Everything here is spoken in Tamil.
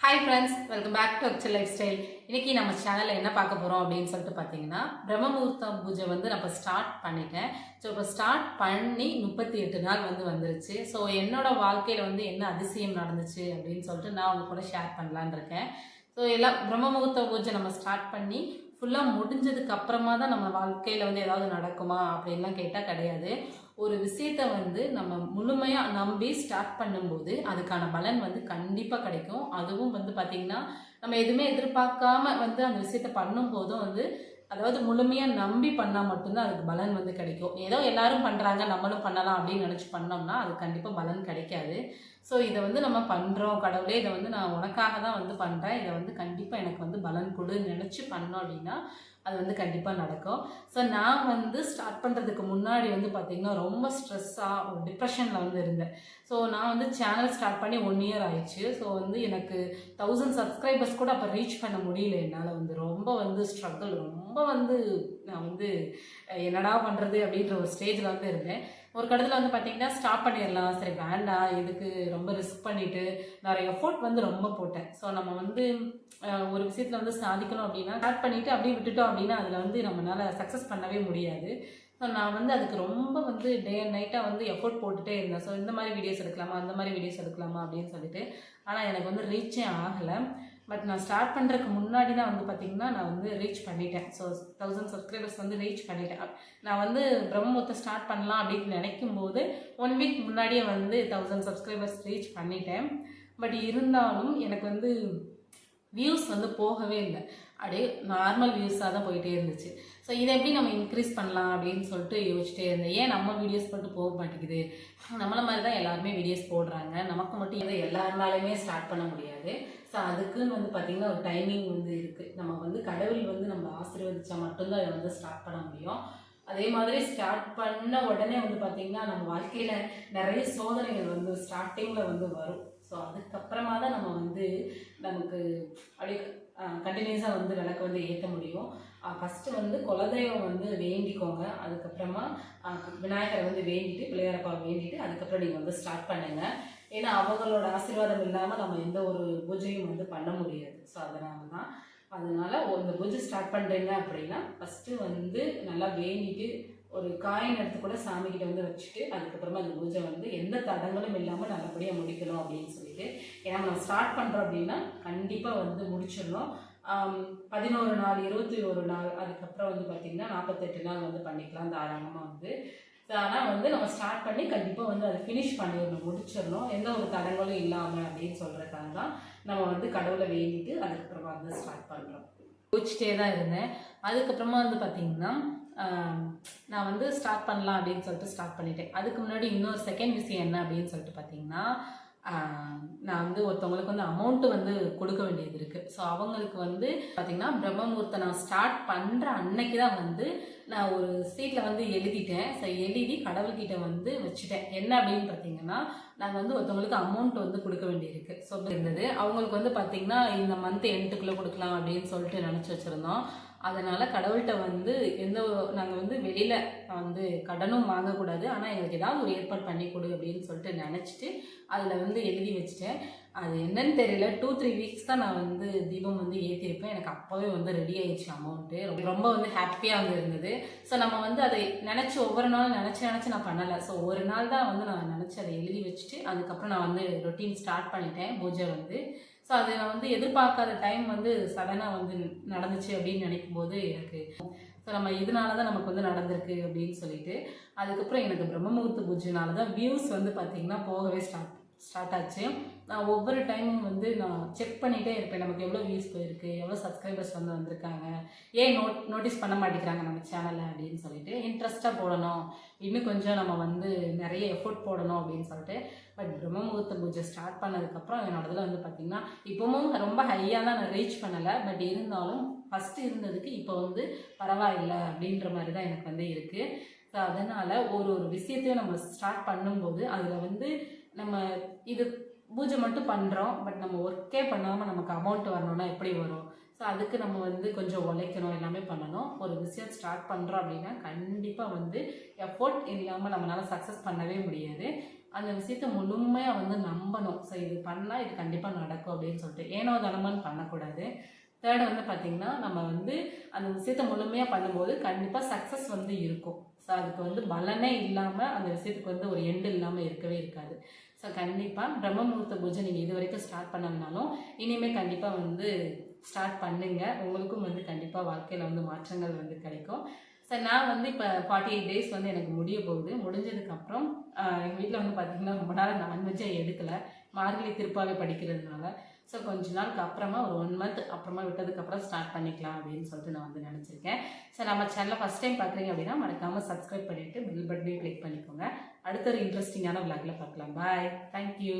Hi friends, welcome back to Axel lifestyle. இன்றைக்கி நம்ம சேனலில் என்ன பார்க்க போகிறோம் அப்படின்னு சொல்லிட்டு பார்த்தீங்கன்னா, பிரம்ம முகூர்த்த பூஜை வந்து நான் இப்போ ஸ்டார்ட் பண்ணிட்டேன். ஸோ இப்போ ஸ்டார்ட் பண்ணி 38 நாள் வந்துருச்சு. ஸோ என்னோடய வாழ்க்கையில் வந்து என்ன அதிசயம் நடந்துச்சு அப்படின்னு சொல்லிட்டு நான் உங்க கூட ஷேர் பண்ணலான்னு இருக்கேன். ஸோ எல்லாம் பிரம்ம முகூர்த்த பூஜை நம்ம ஸ்டார்ட் பண்ணி ஃபுல்லாக முடிஞ்சதுக்கு அப்புறமா தான் நம்ம வாழ்க்கையில் வந்து ஏதாவது நடக்குமா அப்படின்லாம் கேட்டால் கிடையாது. ஒரு விஷயத்த வந்து நம்ம முழுமையாக நம்பி ஸ்டார்ட் பண்ணும்போது அதுக்கான பலன் வந்து கண்டிப்பாக கிடைக்கும். அதுவும் வந்து பார்த்திங்கன்னா, நம்ம எதுவுமே எதிர்பார்க்காம வந்து அந்த விஷயத்த பண்ணும்போதும் வந்து அதாவது முழுமையாக நம்பி பண்ணால் மட்டும்தான் அதுக்கு பலன் வந்து கிடைக்கும். ஏதோ எல்லாரும் பண்ணுறாங்க நம்மளும் பண்ணலாம் அப்படின்னு நினச்சி பண்ணோம்னா அது கண்டிப்பாக பலன் கிடைக்காது. ஸோ இதை வந்து நம்ம பண்ணுறோம், கடவுளே இதை வந்து நான் உனக்காக தான் வந்து பண்ணுறேன், இதை வந்து கண்டிப்பாக எனக்கு வந்து பலன் கொடுன்னு நினச்சி பண்ணோம் அப்படின்னா அது வந்து கண்டிப்பாக நடக்கும். ஸோ நான் வந்து ஸ்டார்ட் பண்ணுறதுக்கு முன்னாடி வந்து பார்த்திங்கன்னா ரொம்ப ஸ்ட்ரெஸ்ஸாக ஒரு டிப்ரெஷனில் வந்து இருந்தேன். ஸோ நான் வந்து சேனல் ஸ்டார்ட் பண்ணி 1 இயர் ஆயிடுச்சு. ஸோ வந்து எனக்கு 1000 சப்ஸ்கிரைபர்ஸ் கூட அப்போ ரீச் பண்ண முடியல. என்னால் வந்து ரொம்ப வந்து ஸ்ட்ரகிள், ரொம்ப வந்து நான் வந்து என்னடா பண்ணுறது அப்படின்ற ஒரு ஸ்டேஜில் வந்து இருந்தேன். ஒரு கட்டத்தில் வந்து பார்த்திங்கன்னா ஸ்டாப் பண்ணிடலாம், சரி வேண்டாம் எதுக்கு ரொம்ப ரிஸ்க் பண்ணிவிட்டு நிறைய எஃபோர்ட் வந்து ரொம்ப போட்டேன். ஸோ நம்ம வந்து ஒரு விஷயத்தில் வந்து சாதிக்கணும் அப்படின்னா ஸ்டார்ட் பண்ணிவிட்டு அப்படியே விட்டுட்டோம் அப்படின்னா அதில் வந்து நம்மளால் சக்ஸஸ் பண்ணவே முடியாது. ஸோ நான் வந்து அதுக்கு ரொம்ப வந்து டே அண்ட் நைட்டாக வந்து எஃபோர்ட் போட்டுகிட்டே இருந்தேன். ஸோ இந்த மாதிரி வீடியோஸ் எடுக்கலாமா, அந்த மாதிரி வீடியோஸ் எடுக்கலாமா அப்படின்னு சொல்லிட்டு. ஆனால் எனக்கு வந்து ரீச்சே ஆகலை. பட் நான் ஸ்டார்ட் பண்ணுறதுக்கு முன்னாடி தான் வந்து பார்த்திங்கன்னா நான் வந்து ரீச் பண்ணிட்டேன். ஸோ 1000 சப்ஸ்கிரைபர்ஸ் வந்து ரீச் பண்ணிட்டேன். நான் வந்து பிரம்மமுகூர்த்தம் ஸ்டார்ட் பண்ணலாம் அப்படின்னு நினைக்கும் போது 1 வீக் முன்னாடியே வந்து 1000 சப்ஸ்கிரைபர்ஸ் ரீச் பண்ணிட்டேன். பட் இருந்தாலும் எனக்கு வந்து வியூஸ் வந்து போகவே இல்லை, அப்படியே நார்மல் வியூஸாக தான் போயிட்டே இருந்துச்சு. ஸோ இதை எப்படி நம்ம இன்க்ரீஸ் பண்ணலாம் அப்படின்னு சொல்லிட்டு யோசிச்சிட்டே இருந்தேன். ஏன் நம்ம வீடியோஸ் மட்டும் போக மாட்டேங்குது, நம்மளை மாதிரி தான் எல்லாருமே வீடியோஸ் போடுறாங்க, நமக்கு மட்டும் இதை எல்லாருனாலுமே ஸ்டார்ட் பண்ண முடியாது. ஸோ அதுக்குன்னு வந்து பார்த்திங்கன்னா ஒரு டைமிங் வந்து இருக்குது. நம்ம வந்து கடவுள் வந்து நம்ம ஆசீர்வதிச்சா மட்டும்தான் அதை வந்து ஸ்டார்ட் பண்ண முடியும். அதே மாதிரி ஸ்டார்ட் பண்ண உடனே வந்து பார்த்திங்கன்னா நம்ம வாழ்க்கையில் நிறைய சோதனைகள் வந்து ஸ்டார்டிங்கில் வந்து வரும். ஸோ அதுக்கப்புறமா தான் நம்ம வந்து நமக்கு அப்படியே கண்டினியூஸாக வந்து விளக்கு வந்து ஏற்ற முடியும். ஃபஸ்ட்டு வந்து குலதெய்வம் வந்து வேண்டிக்கோங்க. அதுக்கப்புறமா விநாயகரை வந்து வேண்டிட்டு, பிள்ளையாரப்பா வேண்டிட்டு அதுக்கப்புறம் நீங்கள் வந்து ஸ்டார்ட் பண்ணுங்கள். ஏன்னா அவங்களோட ஆசீர்வாதம் இல்லாமல் நம்ம எந்த ஒரு பூஜையும் வந்து பண்ண முடியாது. ஸோ அதனால் இந்த பூஜை ஸ்டார்ட் பண்ணுறீங்க அப்படின்னா ஃபஸ்ட்டு வந்து நல்லா வேண்டிட்டு ஒரு காயின் எடுத்து கூட சாமிக்கிட்ட வந்து வச்சுட்டு அதுக்கப்புறமா அந்த பூஜை வந்து எந்த தடங்களும் இல்லாமல் நல்லபடியாக முடிக்கணும் அப்படின்னு சொல்லிட்டு. ஏன்னா நம்ம ஸ்டார்ட் பண்ணுறோம் அப்படின்னா கண்டிப்பாக வந்து முடிச்சிடணும். 11 நாள், 21 நாள், அதுக்கப்புறம் வந்து பார்த்திங்கன்னா 48 நாள் வந்து பண்ணிக்கலாம் தாராளமாக வந்து. ஆனால் வந்து நம்ம ஸ்டார்ட் பண்ணி கண்டிப்பாக வந்து அதை ஃபினிஷ் பண்ணிடணும், முடிச்சிடணும், எந்த ஒரு தடங்களும் இல்லாமல் அப்படின்னு சொல்கிறதுக்காக தான் நம்ம வந்து கடவுளை வேண்டிட்டு அதுக்கப்புறமா வந்து ஸ்டார்ட் பண்ணுறோம். யோசிச்சிட்டே தான் இருந்தேன். அதுக்கப்புறமா வந்து பார்த்திங்கன்னா நான் வந்து ஸ்டார்ட் பண்ணலாம் அப்படின்னு சொல்லிட்டு ஸ்டார்ட் பண்ணிட்டேன். அதுக்கு முன்னாடி இன்னொரு செகண்ட் விஷயம் என்ன அப்படின்னு சொல்லிட்டு பார்த்திங்கன்னா, நான் வந்து ஒருத்தவங்களுக்கு வந்து அமௌண்ட்டு வந்து கொடுக்க வேண்டியது இருக்குது. ஸோ அவங்களுக்கு வந்து பார்த்திங்கன்னா பிரம்ம முகூர்த்தம் நான் ஸ்டார்ட் பண்ணுற அன்னைக்கு தான் வந்து நான் ஒரு சீட்டில் வந்து எழுதிட்டேன். ஸோ எழுதி கடவுள்கிட்ட வந்து வச்சுட்டேன். என்ன அப்படின்னு பார்த்திங்கன்னா, நாங்கள் வந்து ஒருத்தவங்களுக்கு அமௌண்ட் வந்து கொடுக்க வேண்டியிருக்கு. ஸோ இருந்தது அவங்களுக்கு வந்து பார்த்திங்கன்னா இந்த மந்த் எண்டுக்குள்ளே கொடுக்கலாம் அப்படின்னு சொல்லிட்டு நினச்சி வச்சுருந்தோம். அதனால் கடவுள்கிட்ட வந்து நாங்கள் வந்து வெளியில் வந்து கடனும் வாங்கக்கூடாது, ஆனால் எங்களுக்கு ஏதாவது ஒரு ஏற்பாடு பண்ணி கொடு அப்படின்னு சொல்லிட்டு நினச்சிட்டு அதில் வந்து எழுதி வச்சுட்டேன். அது என்னன்னு தெரியல, 2-3 வீக்ஸ் தான் நான் வந்து தீபம் வந்து ஏற்றிருப்பேன். எனக்கு அப்போவே வந்து ரெடி ஆயிடுச்சு அமௌண்ட்டு. ரொம்ப வந்து ஹாப்பியாக வந்து இருந்தது. ஸோ நம்ம வந்து அதை நினச்சி ஒவ்வொரு நாளும் நினச்சி நான் பண்ணலை. ஸோ ஒரு நாள் தான் வந்து நான் நினச்சி அதை எழுதி வச்சுட்டு அதுக்கப்புறம் நான் வந்து ரொட்டீன் ஸ்டார்ட் பண்ணிட்டேன் பூஜை வந்து. ஸோ அது நான் வந்து எதிர்பார்க்காத டைம் வந்து சடனாக வந்து நடந்துச்சு அப்படின்னு நினைக்கும் போது எனக்கு ஸோ நம்ம இதனால தான் நமக்கு வந்து நடந்திருக்கு அப்படின்னு சொல்லிட்டு அதுக்கப்புறம் எனக்கு பிரம்ம முகூர்த்த பூஜைனால தான் வியூஸ் வந்து பார்த்திங்கன்னா போகவே ஸ்டார்ட் ஆச்சு. நான் ஒவ்வொரு டைமும் வந்து நான் செக் பண்ணிகிட்டே இருப்பேன், நமக்கு எவ்வளோ வியூஸ் போயிருக்கு, எவ்வளோ சப்ஸ்கிரைபர்ஸ் வந்து வந்திருக்காங்க, ஏன் நோட்டீஸ் பண்ண மாட்டேங்கிறாங்க நம்ம சேனலை அப்படின்னு சொல்லிட்டு. இன்ட்ரெஸ்ட்டாக போடணும், இன்னும் கொஞ்சம் நம்ம வந்து நிறைய எஃபோர்ட் போடணும் அப்படின்னு சொல்லிட்டு. பட் பிரம்ம முகூர்த்த பூஜை ஸ்டார்ட் பண்ணதுக்கப்புறம் என்னோடதில் வந்து பார்த்திங்கன்னா இப்போவும் ரொம்ப ஹையாக தான் நான் ரீச் பண்ணலை. பட் இருந்தாலும் ஃபஸ்ட்டு இருந்ததுக்கு இப்போ வந்து பரவாயில்லை அப்படின்ற மாதிரி தான் எனக்கு வந்து இருக்குது. ஸோ அதனால் ஒரு விஷயத்தையும் நம்ம ஸ்டார்ட் பண்ணும்போது அதில் வந்து நம்ம இது பூஜை மட்டும் பண்ணுறோம், பட் நம்ம ஒர்க்கே பண்ணாமல் நமக்கு அமௌண்ட் வரணும்னா எப்படி வரும்? ஸோ அதுக்கு நம்ம வந்து கொஞ்சம் உழைக்கணும், எல்லாமே பண்ணணும். ஒரு விஷயம் ஸ்டார்ட் பண்ணுறோம் அப்படின்னா கண்டிப்பாக வந்து எஃபோர்ட் இல்லாமல் நம்மளால் சக்ஸஸ் பண்ணவே முடியாது. அந்த விஷயத்த முழுமையாக வந்து நம்பணும். ஸோ இது பண்ணால் இது கண்டிப்பாக நடக்கும் அப்படின்னு சொல்லிட்டு ஏனோ தானமான்னு பண்ணக்கூடாது. தேர்டு வந்து பார்த்திங்கன்னா நம்ம வந்து அந்த விஷயத்த முழுமையாக பண்ணும்போது கண்டிப்பாக சக்ஸஸ் வந்து இருக்கும். ஸோ அதுக்கு வந்து பலனே இல்லாமல் அந்த விஷயத்துக்கு வந்து ஒரு எண்டு இல்லாமல் இருக்கவே இருக்காது. ஸோ கண்டிப்பாக பிரம்ம முகூர்த்த பூஜை நீங்கள் இது வரைக்கும் ஸ்டார்ட் பண்ணலனாலும் இனிமேல் கண்டிப்பாக வந்து ஸ்டார்ட் பண்ணுங்கள். உங்களுக்கும் வந்து கண்டிப்பாக வாழ்க்கையில் வந்து மாற்றங்கள் வந்து கிடைக்கும். ஸோ நான் வந்து இப்போ 48 டேஸ் வந்து எனக்கு முடிய போகுது. முடிஞ்சதுக்கப்புறம் எங்கள் வீட்டில் வந்து பார்த்திங்கன்னா ரொம்ப நாள் நான்வெஜ்ஜே எடுக்கலை, மார்கழி திருப்பாவை படிக்கிறதுனால. ஸோ கொஞ்ச நாளுக்கு அப்புறமா ஒரு 1 மந்த் அப்புறமா விட்டதுக்கப்புறம் ஸ்டார்ட் பண்ணிக்கலாம் அப்படின்னு சொல்லிட்டு நான் வந்து நினச்சிருக்கேன். ஸோ நம்ம சேனலை ஃபஸ்ட் டைம் பார்க்குறீங்க அப்படின்னா மறக்காமல் சப்ஸ்கிரைப் பண்ணிவிட்டு பெல் பட்டனையும் கிளிக் பண்ணிக்கோங்க. அடுத்த ஒரு இன்ட்ரெஸ்டிங்கான விளாகில் பார்க்கலாம். பாய், தேங்க்யூ.